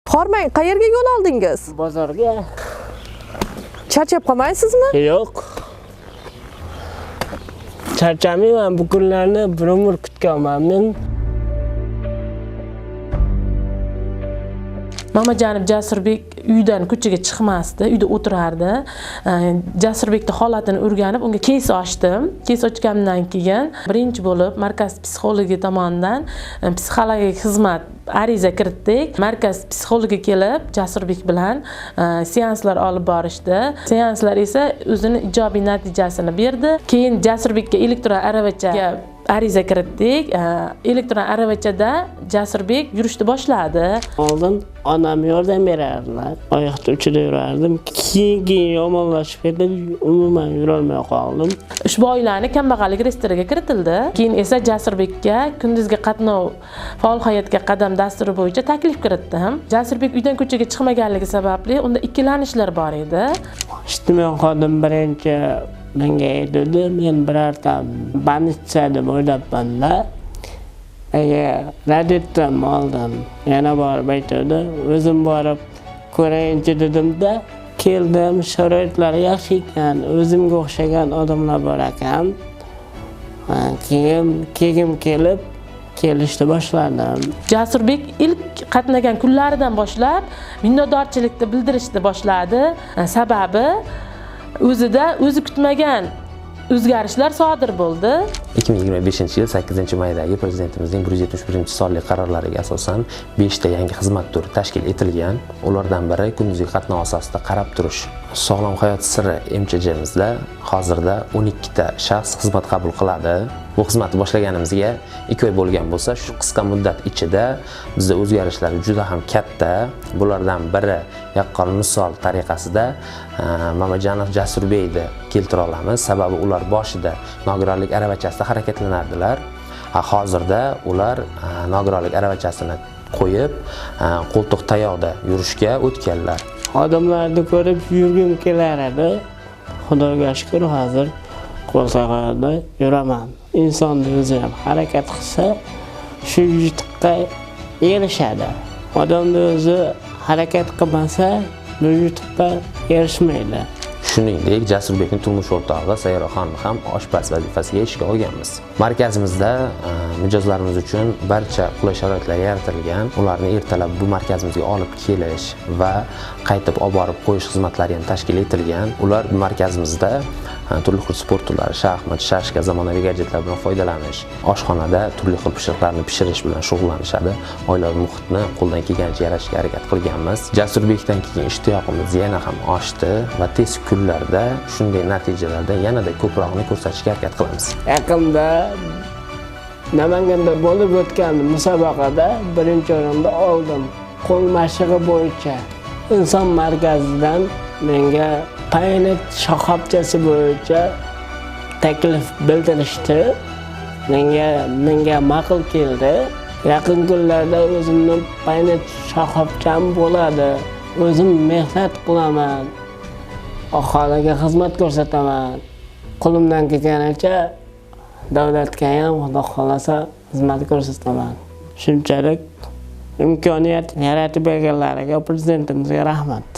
Hormang, qayerga yo'l oldingiz? Bozorga. Charchab qolmaysizmi? Yo'q. Charchamayman, bu kunlarni bir umr kutganman. Mamajonim Jasurbek uydan ko'chaga chiqmasdi, uyda o'tirardi. Jasurbekning holatini o'rganib, unga kes ochdim. Kes ochgandan keyin birinchi bo'lib markaz psixologi tomonidan psixologik xizmat ariza kiritdik. Markaz psixologi kelib Jasurbek bilan seanslar olib borishdi. Seanslar esa o'zini ijobiy natijasini berdi. Keyin Jasurbekka elektron aravachaga ariza kiritdik. Elektron aravachada Jasurbek yurishni boshladi. Oldin onam yordam berardilar. Oyoqda uchida yurardim. Keyin yomonlashib ketdi, umuman yurolmay qoldim. Ushbu oilani kambag'allik reyestriga kiritildi. Keyin esa Jasurbekka kunduzgi qatnov faol hayotga qadam dasturi bo'yicha taklif kiritdim. Jasurbek uydan ko'chaga chiqmaganligi sababli unda ikkilanishlar bor edi. Ijtimoiy xodim birinchi menga aytdi, men birorta banitsa deb o'ylabman-da. Rad etdim oldin. Yana borib aytdi, o'zim borib ko'rayinchi dedim-da, keldim, sharoitlari yaxshi ekan, o'zimga o'xshagan odamlar bor ekan. Keyin kelishni boshladim. Jasurbek ilk qatnagan kunlaridan boshlab minnatdorchilikni bildirishni boshladi. Sababi o'zi kutmagan o'zgarishlar sodir bo'ldi. 2025-yil 8-maydagi Prezidentimizning 171-sonli qarorlariga asosan 5 ta yangi xizmat turi tashkil etilgan. Ulardan biri kunduzgi qatnov asosida qarab turish. Sog'lom hayot siri MCJimizda hozirda 12 ta shaxs xizmat qabul qiladi. Bu xizmatni boshlaganimizga 2 oy bo'lgan bo'lsa, shu qisqa muddat ichida bizda o'zgarishlar juda ham katta. Bulardan biri yaqqol misol tariqasida Mamajonov Jasurbekni keltira olamiz. Sababi ular boshida nogironlik aravachasida harakatlanardilar. Hozirda ular nogironlik aravachasini qo'yib, qo'ltiq tayoqda yurishga o'tganlar. Odamlarni ko'rib yurgim kelar edi. Xudoga shukr, hozir qo'l soqada yuraman. Insonni o'zi ham harakat qilsa, shu yutuqqa erishadi. Odamni o'zi harakat qilmasa, bu yutuqqa erishmaydi. Shuningdek, Jasurbekning turmush o'rtog'i Sayyoraxonni ham oshpaz vazifasiga ishga olganmiz. Markazimizda mijozlarimiz uchun barcha qulay sharoitlar yaratilgan. Ularni ertalab bu markazimizga olib kelish va qaytib olib borib qo'yish xizmatlari ham tashkil etilgan. Ular markazimizda turli xil sport turlari, shaxmat, shashka, zamonaviy gadjetlar bilan foydalanish, oshxonada turli xil pishiriqlarni pishirish bilan shug'ullanishadi. Oilaviy muhitni qo'ldan kelgancha yaratishga harakat qilganmiz. Jasurbekdan keyin ishtiyoqimiz yana ham oshdi va tez kunlarda shunday natijalarda yanada ko'proqni ko'rsatishga harakat qilamiz. Yaqinda Namanganda bo'lib o'tgan musobaqada birinchi o'rinda oldim. Qo'l mashig'i bo'yicha inson markazidan menga paynet shoxobchasi bo'yicha taklif bildirishdi. Menga ma'qul keldi. Yaqin kunlarda o'zimning paynet shoxobcham bo'ladi. O'zim mehnat qilaman. Aholiga xizmat ko'rsataman. Qo'limdan kelganicha davlatga ham xudo xolasa xizmat ko'rsataman. Shunchalik imkoniyat yaratib berganlariga Prezidentimizga rahmat.